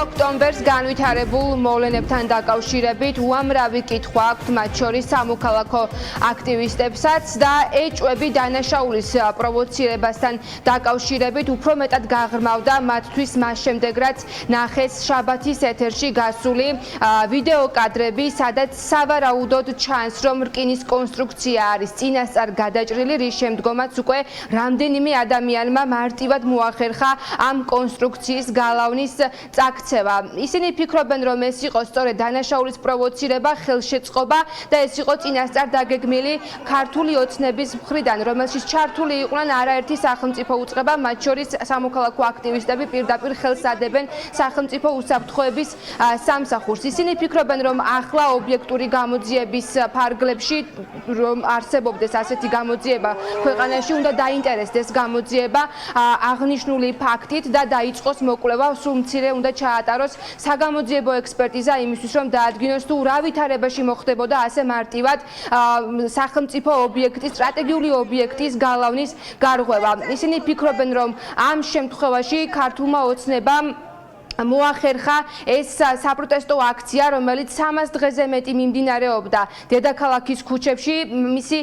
ოქტომბერს განვითარებულ მოვლენებთან დაკავშირებით უამრავი კითხვა აქვთ მათ შორის სამოქალაქო აქტივისტებსაც და ეჭვები დანაშაულის პროვოცირებასთან დაკავშირებით უფრო მეტად გაღრმავდა მათთვის მას შემდეგ რაც ნახეს შაბათის ეთერში გასული ვიდეო კადრები, სადაც სავარაუდოდ ჩანს, რომ რკინის კონსტრუქცია არის წინასწარ გადაჭრილი, რის შემდგომაც უკვე რამდენიმე ადამიანმა მარტივად მოახერხა ამ კონსტრუქციის გალავნის წაქცევა. ისინი ფიქრობენ, რომ ეს იყო სწორედ დანაშაულის პროვოცირება, ხელშეწყობა და ეს იყო წინასწარ დაგეგმილი ქართული ოცნების მხრიდან, რომელშიც ჩართული იყვნენ არაერთი სახელმწიფო უწყება, მათ შორის სამოქალაქო აქტივისტები პირდაპირ ხელს ადებენ სახელმწიფო უსაფრთხოების სამსახურს. ისინი ფიქრობენ, რომ ახლა ობიექტური გამოძიების ფარგლებში რომ არსებობდეს ასეთი გამოძიება ქვეყანაში, უნდა დაინტერესდეს გამოძიება აღნიშნული ფაქტით და დაიწყოს მოკვლევა, სულ მცირე უნდა ჩაატაროს საგამოძიებო ექსპერტიზა იმისთვის, რომ დაადგინოს თუ რა ვითარებაში მოხდებოდა ასე მარტივად სახელმწიფო ობიექტის, სტრატეგიული ობიექტის გალავნის გარღვევა. ისინი ფიქრობენ, რომ ამ შემთხვევაში ქართულმა ოცნებამ მოახერხა ეს საპროტესტო აქცია, რომელიც 300 დღეზე მეტი მიმდინარეობდა დედაქალაქის ქუჩებში, მისი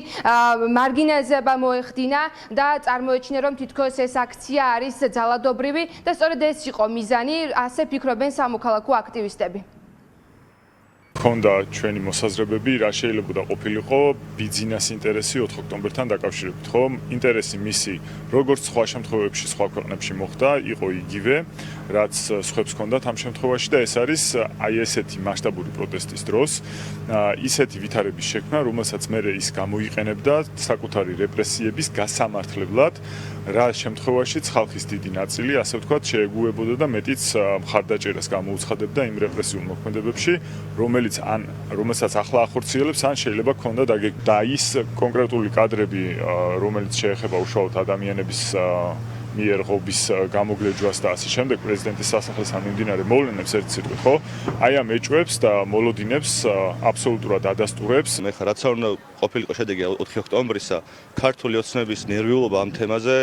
მარგინალიზება მოეხდინა და წარმოეჩინა, რომ თითქოს ეს აქცია არის ძალადობრივი და სწორედ ეს იყო მიზანი, ასე ფიქრობენ სამოქალაქო აქტივისტები. ქონდა ჩვენი მოსაზრებები, რა შეიძლება ყოფილიყო ბიზნეს ინტერესი 4 ოქტომბერთან დაკავშირებით, ხო? ინტერესი მისი, როგორც სხვა შემთხვევებში, სხვა ქვეყნებში მოხდა, იყო იგივე, რაც სხვებს ჰქონდათ ამ შემთხვევაში და ეს არის აი ესეთი მასშტაბური პროტესტის დროს, ისეთი ვითარების შექმნა, რომელსაც მერე ის გამოიყენებდა საკუთარი რეპრესიების გასამართლებლად, რა შემთხვევაშიც ხალხის დიდი ნაწილი, ასე ვთქვათ, შეეგუებოდა და მეტიც მხარდაჭერას გამოუცხადებდა იმ რეპრესიულ მოქმედებებში, რომელსაც ახლა ახორციელებს, ან შეიძლება ქონდა და ის კონკრეტული კადრები, რომელიც შეეხება უშუალოდ ადამიანების მიერ ღობის გამოგლეჯვას და ასე შემდეგ, პრეზიდენტის სასახლესთან მიმდინარე მოვლენებს ერთ სიტყვით, ხო? აი ამ ეჭვებს და მოლოდინებს აბსოლუტურად ადასტურებს. მე ხარ რაც არ უნდა ყოფილიყო შედეგი 4 ოქტომბრისა, ქართული ოცნების ნერვიულობა ამ თემაზე,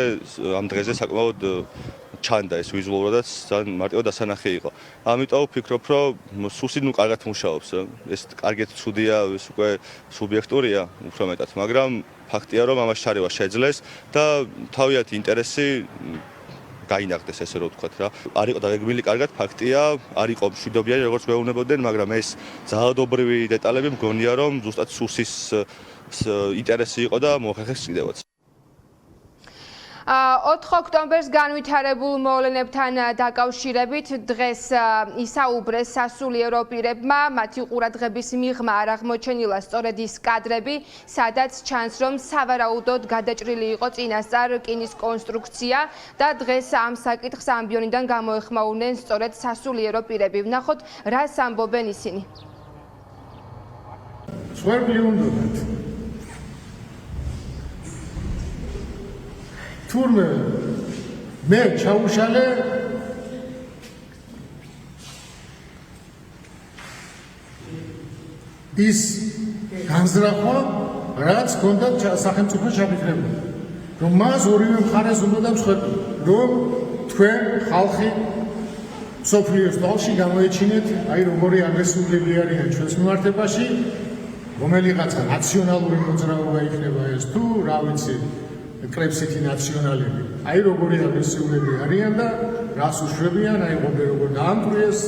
ამ დღეზე საკმაოდ ჩანდა ეს ვიზუალურადაც ძალიან მარტივად დასანახი იყო. ამიტომ ვფიქრობ, რომ სუსი კარგად მუშაობს. ეს კარგად ცუდია, ეს უკვე სუბიექტურია უფრო მეტად, მაგრამ ფაქტია, რომ ამას ჩარევა შეძლეს და თავიანთი ინტერესი გაინახდეს, ესე რომ ვთქვათ რა. არ იყო დაგეგმილი კარგად, ფაქტია, არ იყო მშვიდობიანი, როგორც გვეუბნებოდნენ, მაგრამ ეს ძალადობრივი დეტალები მგონია, რომ ზუსტად სუსის ინტერესი იყო და მოახერხეს კიდევაც. 4 ოქტომბერს განვითარებულ მოვლენებთან დაკავშირებით დღეს ისაუბრეს სასულიერო პირებმა, მათი ყურადღების მიღმა არ აღმოჩენილა სწორედ ის კადრები, სადაც ჩანს, რომ სავარაუდოდ გადაჭრილი იყო წინასწარ რკინის კონსტრუქცია და დღეს ამ საკითხს ამბიონიდან გამოეხმაურნენ სწორედ სასულიერო პირები. ვნახოთ, რას ამბობენ ისინი. თურმე მე ჩაუშალე ის განზრახვა, რაც ჰქონდა სახელმწიფო ჩაფიქრებული, რომ მას ორივე მხარეს უნდა მსხვერპლი, რომ თქვენ ხალხი სოფლიოს თვალში გამოეჩინეთ, აი როგორი აგრესიულები არიან ჩვენს მიმართებაში, რომელიღაცა ნაციონალური მოძრაობა იქნება ეს თუ რა ვიცი კრებსითი ნაციონალები. აი როგორი აგრესიულები არიან და რას უშვებიან, აი როგორ დაამკვრივეს,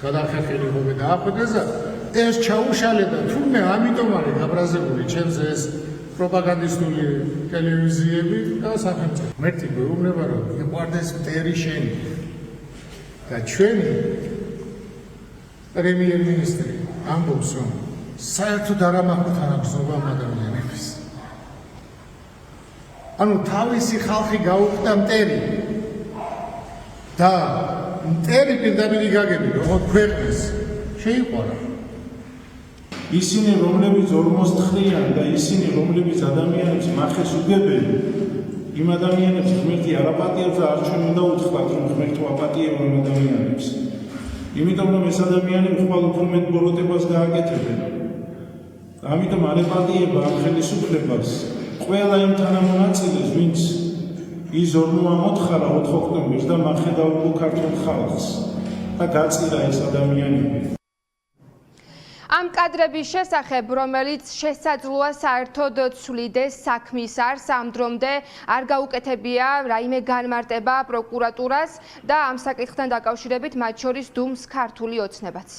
გადახერხილი როგორ დაახვედეს და ეს ჩაუშალე და თურმე ამიტომ არის გაბრაზებული ჩემზე ეს პროპაგანდისტული ტელევიზიები და სახელმწიფო. მერტი გვეუბნება, რომ იყვარდეს მტერი შენი და ჩვენი პრემიერ-მინისტრი ამბობს, რომ საერთოდ არ ამაყობთ გზნობა ადამიანების. ანუ თავისი ხალხი გაუხდა მტერი და მტერი პირდაპირ იგაგები, როგორც ქვეყნის შეიყვარა. ისინი, რომლებიც ორმოს თხრიან და ისინი, რომლებიც ადამიანებს მახეს უგებენ, იმ ადამიანებს ღმერთი არ აპატიებს და არ ჩვენ უნდა უთხრათ, რომ ღმერთი აპატიება იმ ადამიანებს. იმიტომ რომ ეს ადამიანები ხვალ უფრო მეტ ბოროტებას გააკეთებენ. ამიტომ არ ეპატიება ამ ხელისუფლებას. ყველა იმ თანამონაწილეს, ვინც ის ორმოა მოთხარა 4 ოქტომბერს და მახედავდა ქართულ ხალხს. და გაწირა ეს ადამიანები. ამ კადრების შესახებ, რომელიც შესაძლოა საერთოდ ცვლიდეს საქმის არს, ამ დრომდე არ გაუკეთებია რაიმე განმარტება პროკურატურას და ამ საკითხთან დაკავშირებით მათ შორის დუმს ქართული ოცნებაც.